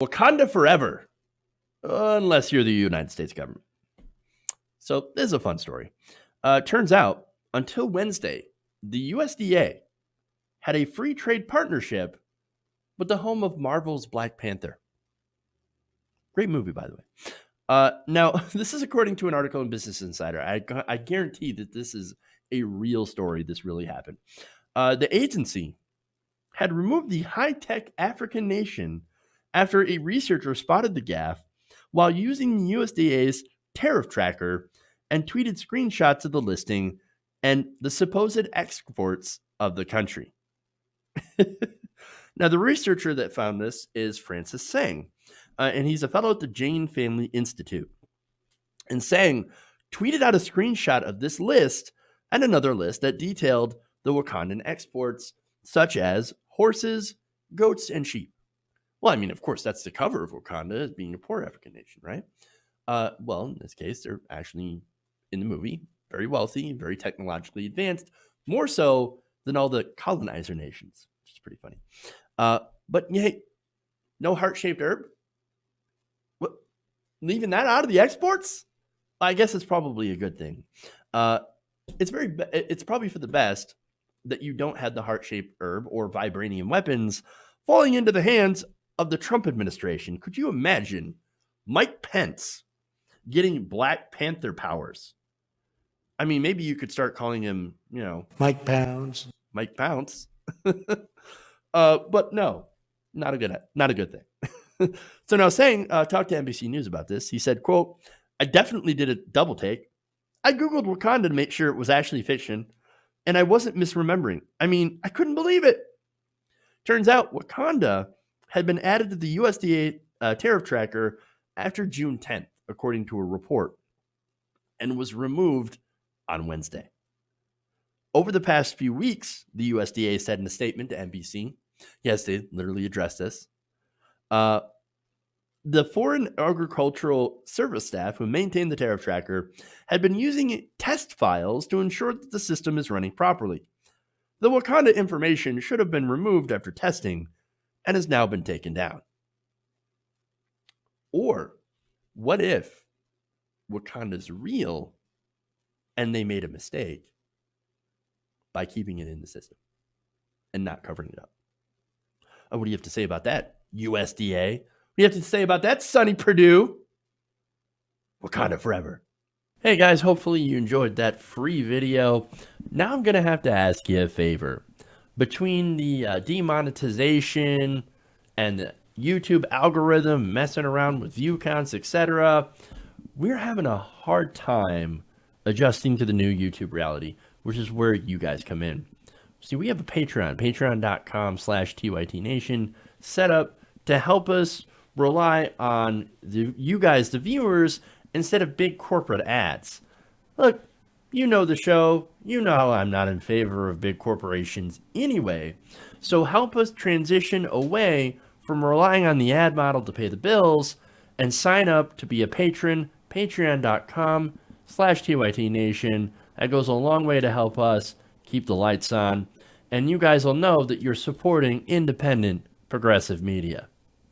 Wakanda forever, unless you're the United States government. So this is a fun story. Turns out, until Wednesday, the USDA had a free trade partnership with the home of Marvel's Black Panther. Great movie, by the way. Now, this is according to an article in Business Insider. I guarantee that this is a real story. This really happened. The agency had removed the high-tech African nation after a researcher spotted the gaffe while using the USDA's tariff tracker and tweeted screenshots of the listing and the supposed exports of the country. Now, the researcher that found this is Francis Sang, and he's a fellow at the Jane Family Institute. And Sang tweeted out a screenshot of this list and another list that detailed the Wakandan exports, such as horses, goats, and sheep. Well, I mean, of course, that's the cover of Wakanda as being a poor African nation, right? Well, in this case, they're actually, in the movie, very wealthy, very technologically advanced, more so than all the colonizer nations, which is pretty funny. But hey, no heart-shaped herb? What? Leaving that out of the exports? I guess it's probably a good thing. It's probably for the best that you don't have the heart-shaped herb or vibranium weapons falling into the hands of the Trump administration. Could you imagine Mike Pence getting Black Panther powers? I mean, maybe you could start calling him, Mike Pounds. Mike Pounce. But no, not a good thing. So now Sang talked to NBC News about this. He said, quote, "I definitely did a double take. I Googled Wakanda to make sure it was actually fiction, and I wasn't misremembering. I mean, I couldn't believe it. Turns out Wakanda had been added to the USDA tariff tracker after June 10th, according to a report, and was removed on Wednesday. Over the past few weeks, the USDA said in a statement to NBC, yes, they literally addressed this, the Foreign Agricultural Service staff who maintain the tariff tracker had been using test files to ensure that the system is running properly. The Wakanda information should have been removed after testing and has now been taken down." Or what if Wakanda's real and they made a mistake by keeping it in the system and not covering it up? What do you have to say about that, USDA? What do you have to say about that, Sonny Perdue? Wakanda forever. Hey guys, hopefully you enjoyed that free video. Now I'm going to have to ask you a favor. Between the demonetization and the YouTube algorithm messing around with view counts, etc., we're having a hard time adjusting to the new YouTube reality, which is where you guys come in. See, we have a Patreon, patreon.com/TYTNation, set up to help us rely on you guys, the viewers, instead of big corporate ads. Look, you know the show. You know how I'm not in favor of big corporations anyway. So help us transition away from relying on the ad model to pay the bills and sign up to be a patron, patreon.com/TYTNation. That goes a long way to help us keep the lights on. And you guys will know that you're supporting independent progressive media.